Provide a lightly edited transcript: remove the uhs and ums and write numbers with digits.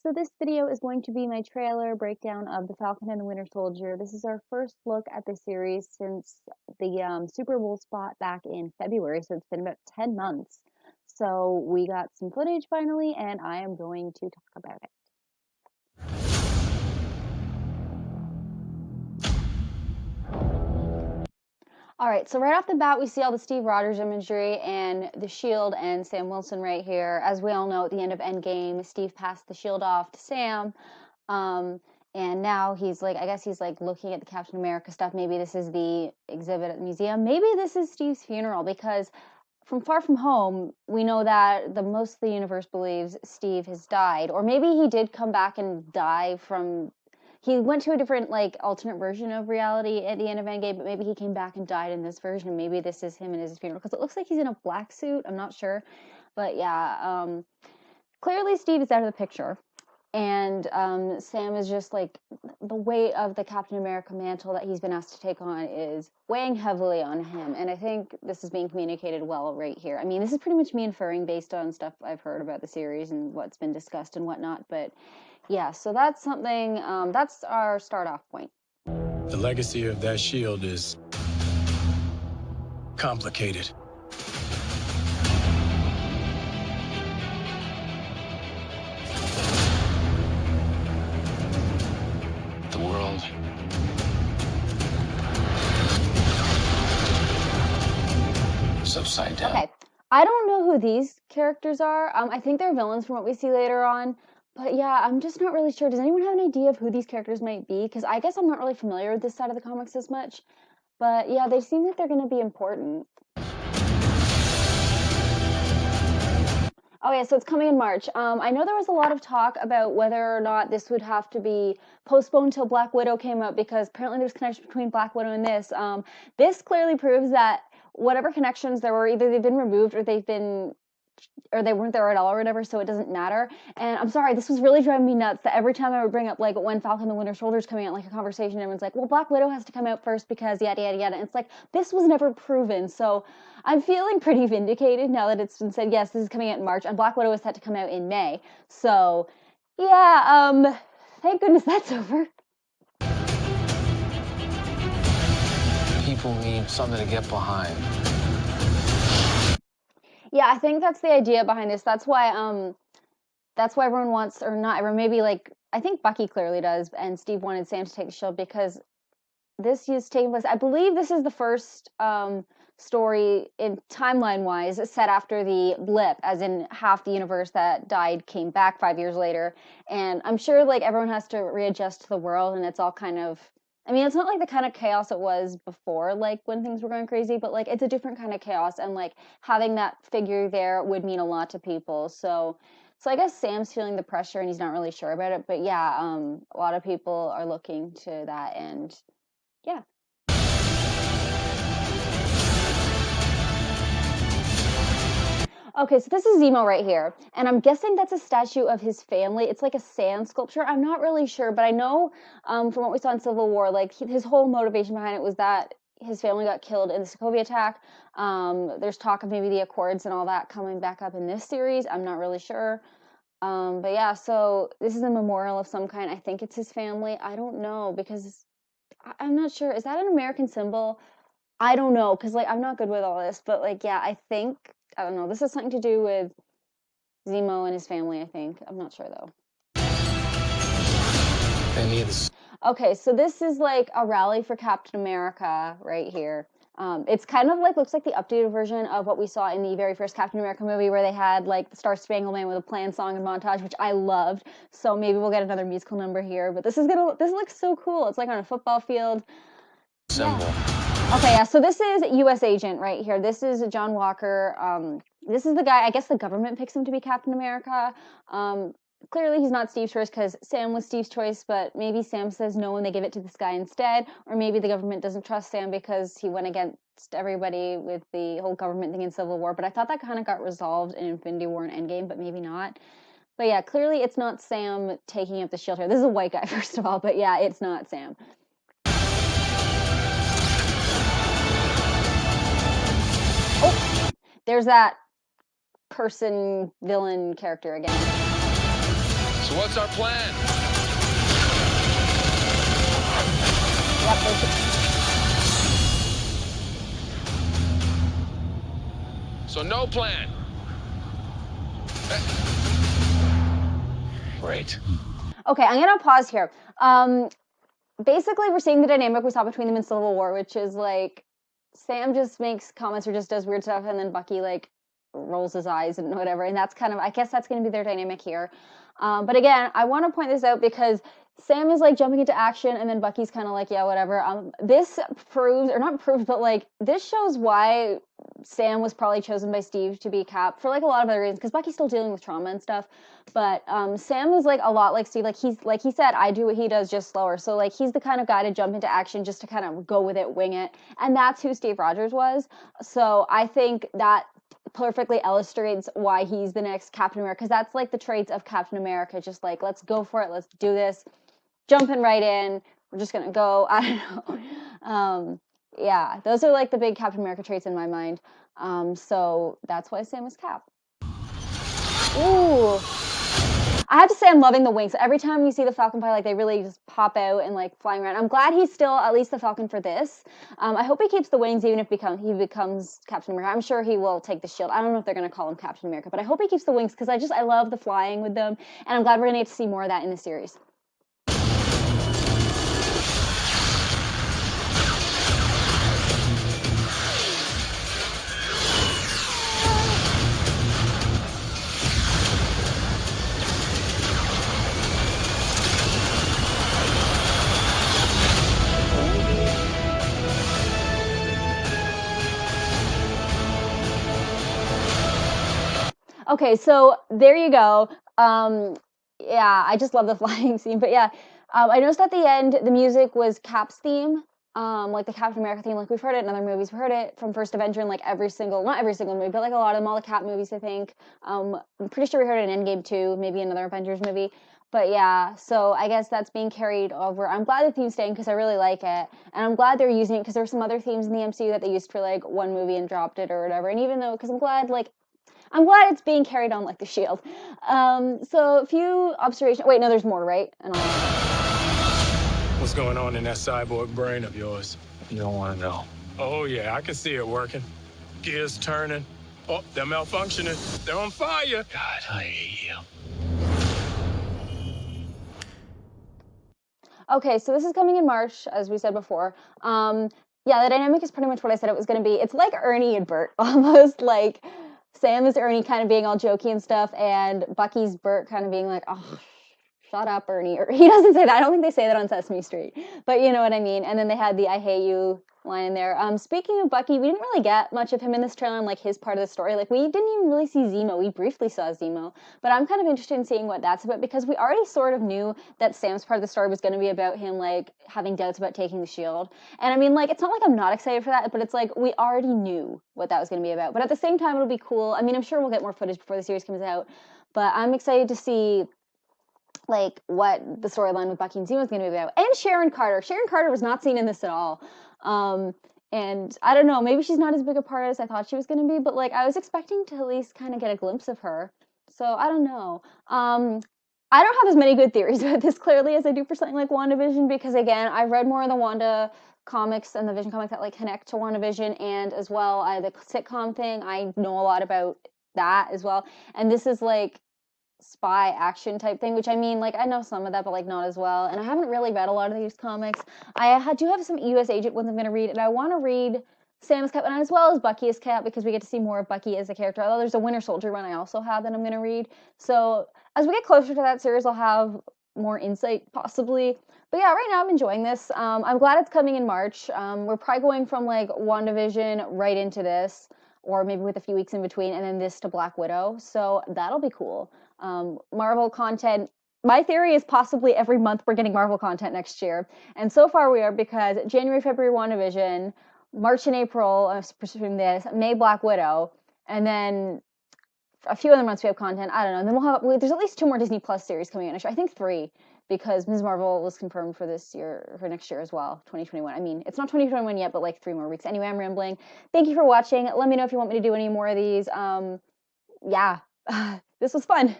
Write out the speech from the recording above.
So this video is going to be my trailer breakdown of The Falcon and the Winter Soldier. This is our first look at the series since the Super Bowl spot back in February, so it's been about 10 months. So we got some footage finally, and I am going to talk about it. All right, so right off the bat, we see all the Steve Rogers imagery and the shield and Sam Wilson right here. As we all know, at the end of Endgame, Steve passed the shield off to Sam. And now he's like, I guess he's like looking at the Captain America stuff. Maybe this is the exhibit at the museum. Maybe this is Steve's funeral, because from Far From Home, we know that most of the universe believes Steve has died. Or maybe he did come back and die from... He went to a different, like, alternate version of reality at the end of Endgame, but maybe he came back and died in this version, and maybe this is him in his funeral, because it looks like he's in a black suit. I'm not sure. But yeah, clearly Steve is out of the picture. And Sam is just like, the weight of the Captain America mantle that he's been asked to take on is weighing heavily on him. And I think this is being communicated well right here. I mean, this is pretty much me inferring based on stuff I've heard about the series and what's been discussed and whatnot. But yeah, so that's something, that's our start off point. The legacy of that shield is complicated. The world is upside down. Okay, I don't know who these characters are. I think they're villains from what we see later on. But yeah, I'm just not really sure. Does anyone have an idea of who these characters might be? Because I guess I'm not really familiar with this side of the comics as much. But yeah, they seem like they're going to be important. Oh yeah, so it's coming in March. I know there was a lot of talk about whether or not this would have to be postponed until Black Widow came out, because apparently there's connection between Black Widow and this. This clearly proves that whatever connections there were, either they've been removed or they weren't there at all or whatever, so it doesn't matter. And I'm sorry, this was really driving me nuts that every time I would bring up, like, when Falcon and the Winter Soldier is coming out, like a conversation, everyone's like, well, Black Widow has to come out first because yada, yada, yada. And it's like, this was never proven. So I'm feeling pretty vindicated now that it's been said, yes, this is coming out in March, and Black Widow is set to come out in May. So yeah, thank goodness that's over. People need something to get behind. Yeah, I think that's the idea behind this. That's why everyone wants, or not everyone, maybe, like, I think Bucky clearly does, and Steve wanted Sam to take the shield because this is taking place, I believe this is the first story in timeline-wise set after the blip, as in half the universe that died came back 5 years later. And I'm sure, like, everyone has to readjust to the world, and it's all kind of, I mean, it's not like the kind of chaos it was before, like, when things were going crazy, but, like, it's a different kind of chaos, and, like, having that figure there would mean a lot to people. So I guess Sam's feeling the pressure, and he's not really sure about it, but yeah, a lot of people are looking to that, and yeah. Okay, so this is Zemo right here, and I'm guessing that's a statue of his family. It's like a sand sculpture. I'm not really sure, but I know from what we saw in Civil War, like, his whole motivation behind it was that his family got killed in the Sokovia attack. There's talk of maybe the Accords and all that coming back up in this series. I'm not really sure. But yeah, so this is a memorial of some kind. I think it's his family. I don't know, because I'm not sure. Is that an American symbol? I don't know, because, like, I'm not good with all this, but, like, yeah, I don't know. This has something to do with Zemo and his family, I think. I'm not sure, though. Okay, so this is, like, a rally for Captain America right here. It's kind of like, looks like the updated version of what we saw in the very first Captain America movie, where they had, like, the Star Spangled Man with a planned song and montage, which I loved. So maybe we'll get another musical number here. But this looks so cool. It's like on a football field. Symbol. Yeah. Okay, yeah, so this is U.S. Agent right here. This is John Walker. This is the guy, I guess the government picks him to be Captain America. Clearly he's not Steve's choice, because Sam was Steve's choice, but maybe Sam says no and they give it to this guy instead. Or maybe the government doesn't trust Sam because he went against everybody with the whole government thing in Civil War. But I thought that kind of got resolved in Infinity War and Endgame, but maybe not. But yeah, clearly it's not Sam taking up the shield here. This is a white guy, first of all, but yeah, it's not Sam. Oh, there's that person, villain character again. So what's our plan? So no plan. Great. Okay, I'm gonna pause here. Basically, we're seeing the dynamic we saw between them in Civil War, which is like Sam just makes comments or just does weird stuff, and then Bucky like rolls his eyes and whatever. And that's kind of, I guess that's going to be their dynamic here. But again, I want to point this out because Sam is like jumping into action, and then Bucky's kind of like, yeah, whatever. This proves, or not proves, but like this shows why Sam was probably chosen by Steve to be Cap for like a lot of other reasons, because Bucky's still dealing with trauma and stuff. But Sam is like a lot like Steve. Like he's, like he said, I do what he does, just slower. So like he's the kind of guy to jump into action just to kind of go with it, wing it, and that's who Steve Rogers was. So I think that perfectly illustrates why he's the next Captain America, because that's like the traits of Captain America. Just like, let's go for it, let's do this, jumping right in. We're just gonna go. I don't know. Yeah, those are like the big Captain America traits in my mind. So that's why Sam is Cap. Ooh. I have to say I'm loving the wings. Every time you see the Falcon pilot, like they really just pop out and like flying around. I'm glad he's still at least the Falcon for this. I hope he keeps the wings even if he becomes Captain America. I'm sure he will take the shield. I don't know if they're going to call him Captain America, but I hope he keeps the wings because I love the flying with them, and I'm glad we're going to get to see more of that in the series. Okay, so there you go. Yeah, I just love the flying scene. But yeah, I noticed at the end the music was Cap's theme, like the Captain America theme. Like we've heard it in other movies. We heard it from First Avenger in like not every single movie, but like a lot of them, all the Cap movies, I think. I'm pretty sure we heard it in Endgame too, maybe another Avengers movie. But yeah, so I guess that's being carried over. I'm glad the theme's staying because I really like it. And I'm glad they're using it because there were some other themes in the MCU that they used for like one movie and dropped it or whatever. And even though, because I'm glad it's being carried on like the shield. So a few observations. Wait, no, there's more, right? And What's going on in that cyborg brain of yours? You don't want to know. Oh, yeah, I can see it working. Gears turning. Oh, they're malfunctioning. They're on fire. God, I hate you. Okay, so this is coming in March, as we said before. Yeah, the dynamic is pretty much what I said it was going to be. It's like Ernie and Bert, almost like Sam is Ernie kind of being all jokey and stuff, and Bucky's Bert kind of being like, oh, shut up, Ernie. Or he doesn't say that. I don't think they say that on Sesame Street, but you know what I mean. And then they had the I hate you line in there. Speaking of Bucky, we didn't really get much of him in this trailer and like his part of the story. Like we didn't even really see Zemo. We briefly saw Zemo, but I'm kind of interested in seeing what that's about because we already sort of knew that Sam's part of the story was going to be about him like having doubts about taking the shield. And I mean, like, it's not like I'm not excited for that, but it's like we already knew what that was going to be about. But at the same time, it'll be cool. I mean, I'm sure we'll get more footage before the series comes out, but I'm excited to see like what the storyline with Bucky and Zemo is going to be about. And Sharon Carter. Sharon Carter was not seen in this at all. And I don't know, maybe she's not as big a part as I thought she was going to be, but like I was expecting to at least kind of get a glimpse of her. So I don't know. I don't have as many good theories about this clearly as I do for something like WandaVision because again, I've read more of the Wanda comics and the Vision comics that like connect to WandaVision, and as well the sitcom thing. I know a lot about that as well. And this is like spy action type thing, which I mean, like I know some of that, but like not as well. And I haven't really read a lot of these comics. Do have some U.S. agent ones I'm going to read, and I want to read Sam's Cap, and as well as Bucky as Cap, because we get to see more of Bucky as a character. Although there's a Winter Soldier one I also have that I'm going to read. So as we get closer to that series, I'll have more insight possibly. But yeah, right now I'm enjoying this. I'm glad it's coming in March. We're probably going from like WandaVision right into this, or maybe with a few weeks in between, and then this to Black Widow. So that'll be cool. Marvel content. My theory is possibly every month we're getting Marvel content next year. And so far we are, because January, February, WandaVision, March and April, I'm presuming this, May, Black Widow, and then a few other months we have content. I don't know. And then there's at least 2 more Disney Plus series coming out next year. I think 3, because Ms. Marvel was confirmed for this year, for next year as well, 2021. I mean, it's not 2021 yet, but like 3 more weeks. Anyway, I'm rambling. Thank you for watching. Let me know if you want me to do any more of these. Yeah, this was fun.